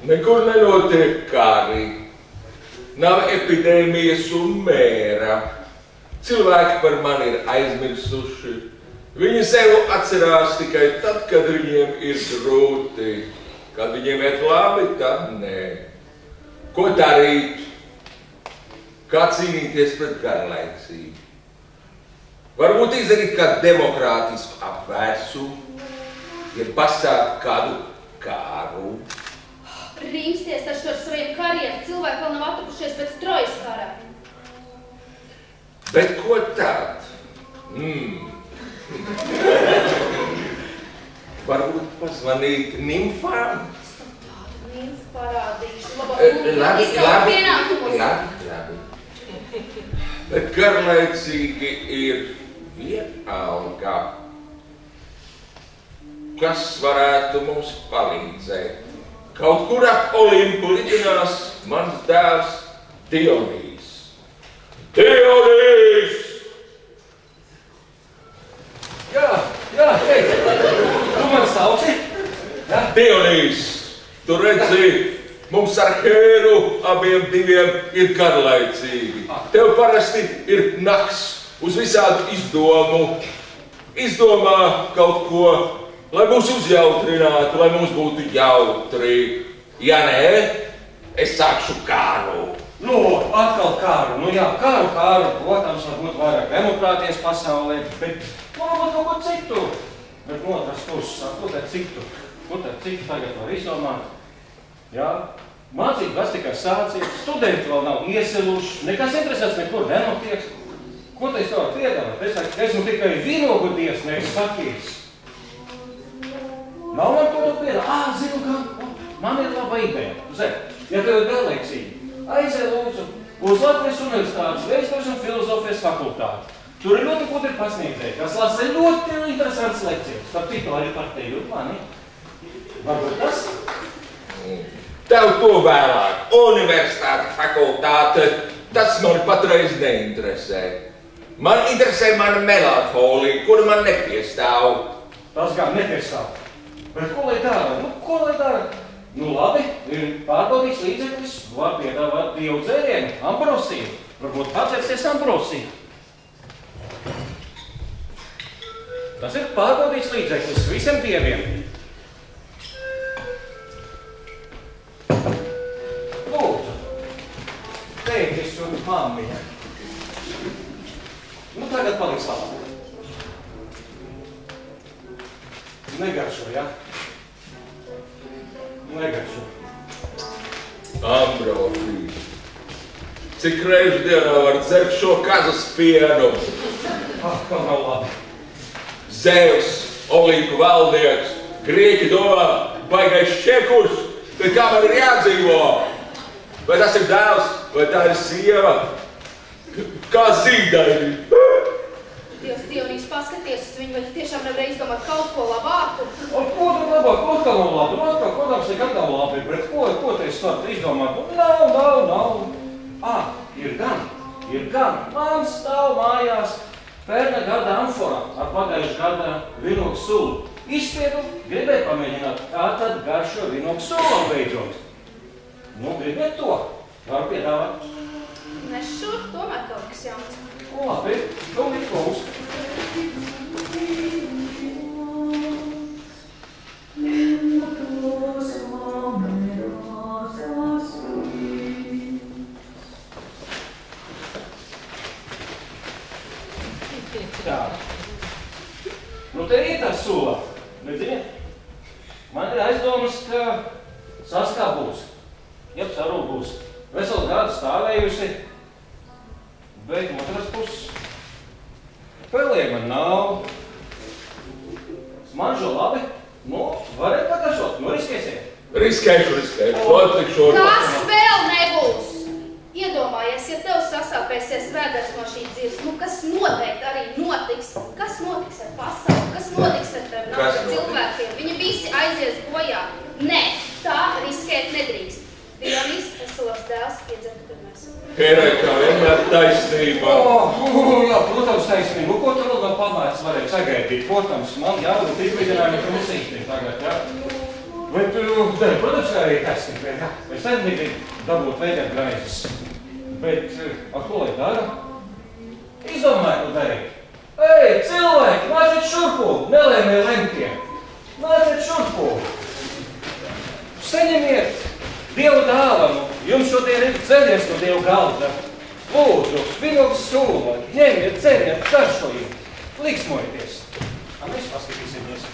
Nekur nenotiek kari, nav epidēmijas un mēra. Cilvēki par mani ir aizmirsuši. Viņi sev atcerās tikai tad, kad viņiem ir grūti. Kad viņiem iet labi, tad nē. Ko darīt? Kā cīnīties pret garlaicību? Varbūt izdarīt kādu demokrātisku apvērsumu, ja pasākt kādu kāru. Rīmsties taču ar saviem kariem, cilvēki vēl nav attupušies pēc Trojas kara. Bet ko tād? Varbūt pazvanīt nimfām? Tādu nimfu parādīšu. Labi. Bet garlaicīgi ir vienalga. Kas varētu mums palīdzēt? Kaut kur ap Olimpu lidinās mans dēls Dionīs. Dionīs! Jā, hei, tu man sauci? Jā? Dionīs, tu redzi, mums ar Hēru abiem diviem ir garlaicīgi. Tev parasti ir nakts uz visādu izdomu. Izdomā kaut ko, lai mūs uzjautrinātu, lai mums būtu jautri. Ja nē, es sākšu kāru. Atkal kāru. Kāru, protams, varbūt vairāk demokrātijas pasaulē, bet varbūt kaut ko citu. Bet no otras puses, ko tad citu tagad var izdomāt? Jā, mācības tikai sācies, studenti vēl nav iesiluši, nekas interesants nekur nenotiek. Ko te es varu piedāvāt? Es esmu tikai vīnogudies, nevis fakīrs. Nav man ko to piedāvāt? Zinu, ka man ir laba ideja. Ja tev ir garlaicīgi, aizej lūdzu uz Latvijas Universitātes Vēstures un filozofijas fakultāti. Tur ir ļoti gudri pasniedzēji, kas lasa ļoti interesants lekcijas. Starp citu arī par tevi un mani. Varbūt tas? Tev to vēlāk. Universitāte, fakultāte, tas man patreiz neinteresē. Man interesē mana melanholija, kura man nepiestāv. Tas gan nepiestāv. Bet ko lai dara? Labi, ir pārbaudīts līdzeklis, var piedāvāt dievu dzērienu, ambrosiju. Varbūt pacēsties ambrosiju. Tas ir pārbaudīts līdzeklis visiem dieviem. Lūdzu, tētis un mammiņa. Tagad paliks labi. Negaršo, ja? Negaršo. Ambrosija. Cik reižu dienā var dzert šo kazas pienu? Kā nav labi. Zeus, Olimpu valdnieks, grieķi domā, baigais šķekurs, bet kā man ir jādzīvo? Vai tas ir dēls, vai tā ir sieva? Kā zīdaini? Dionīs, paskaties uz viņu, vai tu tiešām nevarēji izdomāt kaut ko labāku? Ko tad labāk? Ko tā nav labi? Atkal, kodams nekad nav labi, bet ko te es varu izdomāt? Nav. Ir gan. Man stāv mājās pērna gada amfora ar pagājušu gada vinogu sulu. Izspiedu, gribēju pamēģināt, kā tad garšo vinogu sulu beidzot. Gribiet to? Varu piedāvāt. Nes šur, tomēr kaut kas jauns. Labi, tūlīt klaus. Tā. Nu, te ir tā sula. Neziniet? Man ir aizdomas, ka saskā būs. Jeb sarū būs. Veselu gadu stāvējusi, bet otras puses. Peliem man nav. Smaržo labi. Nu, varat patašot. Nu, riskēsiet. Riskēšu. Atlikšu. Kas vēl nebūs? Iedomājies, ja tev sasāpēsies vēders no šī dzīves, nu kas noteikti arī notiks? Kas notiks ar pasauli? Kas notiks ar tev cilvēkiem? Viņi visi aizies bojā. Nē, tā riskēt nedrīkst. Dionīs, Esalovs dēls, iedzert pirmais. Herai, kā vienmēr taisnība. Jā, protams, taisnība. Nu, ko tu vēl no pamērs varēja sagaidīt? Protams, man jābūt trīsmīdinājumi krusītiem tagad, jā? Bet, protams, kā arī taisnība, jā. Es tad negribu dabūt veidēt graizes. Bet, ar ko lai dara? Izdomāju, ko darīt. Ei, cilvēki, nāciet šurpu, nelēmie lemtie. Nāciet šurpu. Saņemiet Dievu dāvanu. Jums šodien ir ceļies no Dievu galda. Lūdzu, vinogas sula, ņemiet, dzeriet, karšojiet. Liksmojieties. A mēs paskatīsimies.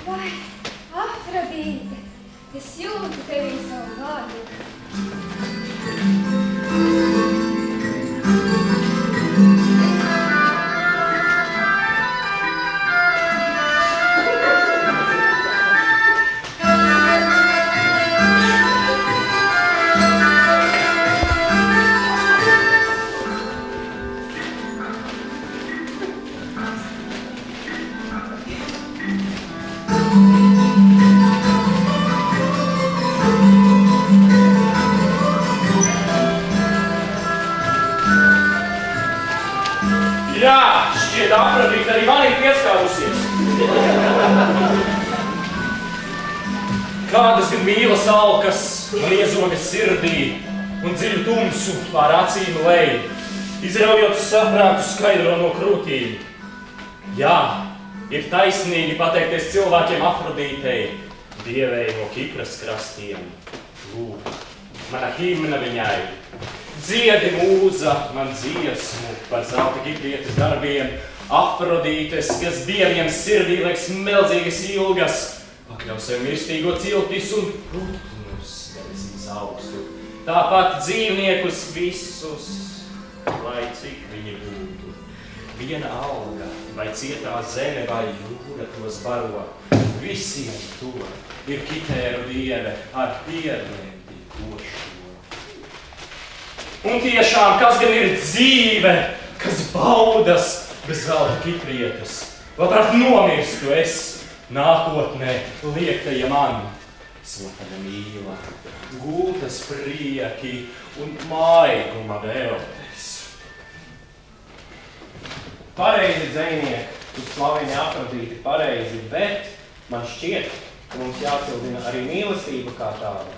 Vai, Afrodīte, es jūtu tevī savu vārdu. Afrodīte arī man ir pieskārusies. Kādas ir mīlas alkas un iezogas sirdī un dziļu tumsu pār acīm lej, izraujot saprātu skaidro no krūtīm. Jā, ir taisnīgi pateikties cilvēkiem Afrodītei, dievei no Kipras krastiem. Lūk, mana himna viņai. Dziedi mūza man dziesmu par zelta kiprietes darbiem, Afrodītes, kas dieviem sirdī lieks milzīgas ilgas, pakļaus sev mirstīgo ciltis un putnus debesīs augstu. Tāpat dzīvniekus visus, lai cik viņi būtu. Viena alga, vai cietā zeme, vai jūra tos baro, visiem to ir Kitēru dieve ar piermēti košo. Un tiešām, kas gan ir dzīve, kas baudas bez zelta kiprietes? Labprāt nomirstu es nākotnē liektaja man. Slapena mīla, gultas prieki un maiguma vēlties. Pareizi, dzejnieki, tu slavini Afrodīti pareizi, bet man šķiet, ka mums jācildina arī mīlestība kā tāda.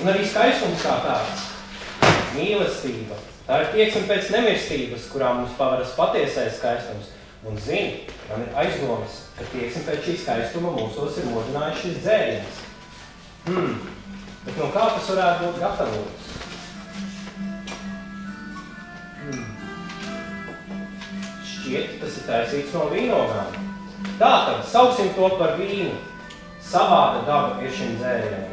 Un arī skaistums kā tāds. Mīlestība. Tā ir tieksme pēc nemirstības, kurā mums pavaras patiesais skaistums. Un zini, man ir aizdomas, ka tieksme pēc šī skaistuma mūsos ir modinājis šis dzēriens. Bet no kā tas varētu būt gatavots? šķiet, tas ir taisīts no vīnogām. Tātad sauksim to par vīnu. Savāda daba ir šim dzērienam.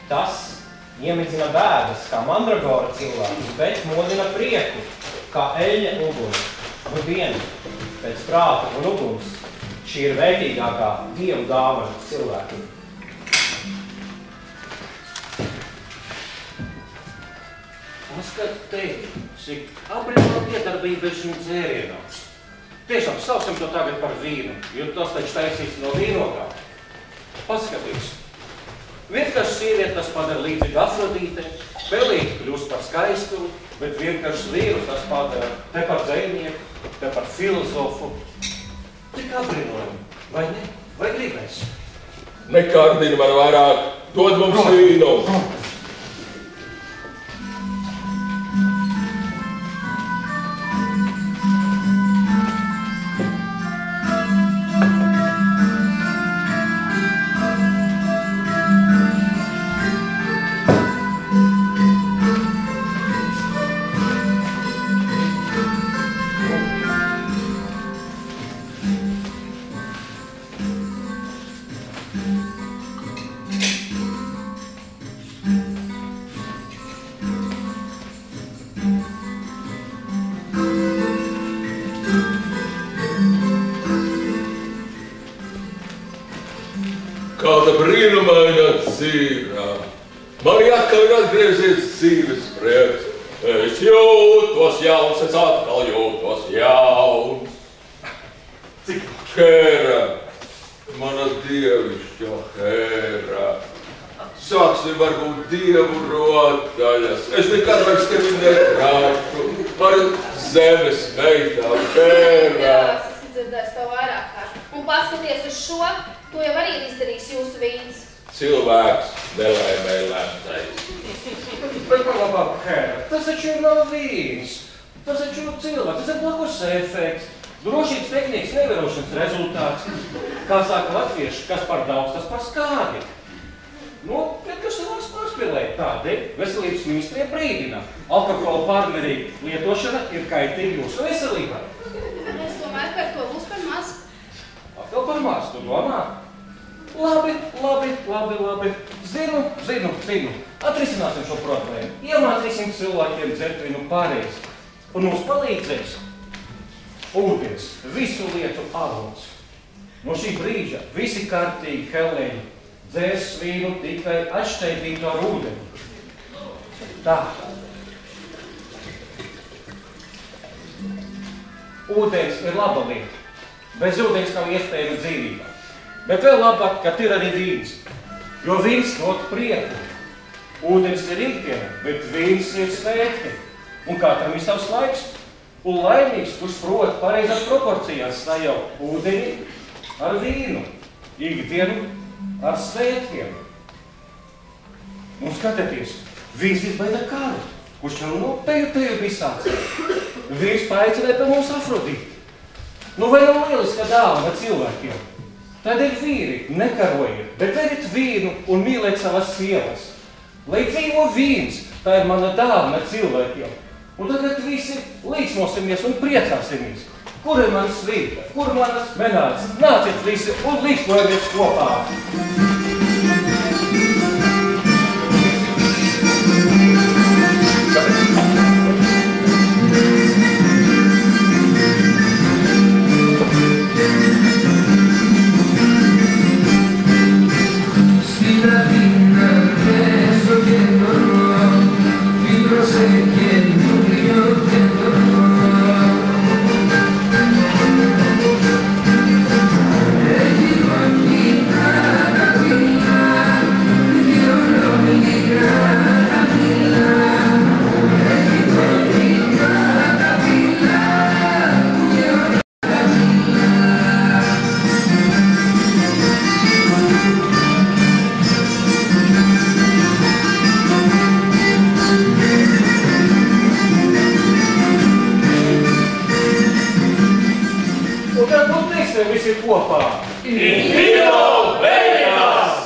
Tas iemidzina bēdas, kā mandragora cilvēks, bet modina prieku, kā eļļa uguni. Nu dienu, pēc prāta un uguns, šī ir vērtīgākā Dievu dāvana cilvēkiem. Paskat teikt, cik apbrīnot iedarbība ir šim dzērienam. Tiešām sauksim to tagad par vīnu, jo tas taču taisīts no vīnogām. Paskatīs. Vienkārši sievieti tas padara līdzīgi Afrodītei, pelīgi kļūst par skaistumu, bet vienkārši vīrus tas padara te par dzejnieku, te par filozofu. Cik apbrīnojami, vai ne? Vai gribēs? Nekārdini man vairāk, dod mums vīnu. Kāda brīnumaina dzīvē. Man atkal ir atgriezies dzīves prieks. Es jūtos jauns, es atkal jūtos jauns. Cik Hēra, mana dievišķa Hēra. Sāksim varbūt dievu rotaļas. Es nekad vairs tevi nekrāpšu. Par zemes meitām Hēra. Jā, es esmu dzirdējis tev vairāk kārt. Un paskaties uz šo, to jau arī ir izdarījis jūsu vīns. Cilvēks nelaimē lemtais. Bet labāk, Hēra, tas taču nav vīns. Tas taču ir cilvēks, tas ir blakus efekts. Drošības tehnikas nevērošanas rezultāts. Kā saka latvieši, kas par daudz, tas par skādi. Nu, bet kas cilvēks pārspēlēja? Tādēļ veselības ministrija brīdina. Alkohola pārmērīga lietošana ir kaitīga jūsu veselībai. Es domāju, ka ar to būs par maz. Atkal par maz, tu domā? Labi. Zinu. Atrisināsim šo problēmu. Iemācīsim cilvēkiem dzert vīnu pareizi. Un mums palīdzēs ūdens, visu lietu avots. No šī brīža visi kārtīgi helēņi dzērs vīnu tikai atšķaidītu ar ūdeni. Tā. Ūdens ir laba lieta. Bez ūdens nav iespējama dzīvība. Bet vēl labāk, ka ir arī vīns. Jo vīns dod prieku. Ūdens ir ikdiena, bet vīns ir svētki. Un katram ir savs laiks. Un laimīgs, kurš prot pareizās proporcijās sajaukt ūdeni ar vīnu. Ikdienu ar svētkiem. Un skatieties, vīns izbaida karu, kurš jau no teju visāds. Vīns paaicināja pie mums Afrodīti. Nu vai nav lieliska dāvana cilvēkiem? Tad ir vīri, nekarojiet, bet veriet vīnu un mīliet savas sievas. Lai dzīvo vīns, tā ir mana dāvana cilvēkiem. Un tagad visi līksmosimies un priecāsimies. Kur ir manas vīta? Kur manas menādes? Nāciet visi un līksmojamies kopā! Visi kopā! In vino veļas!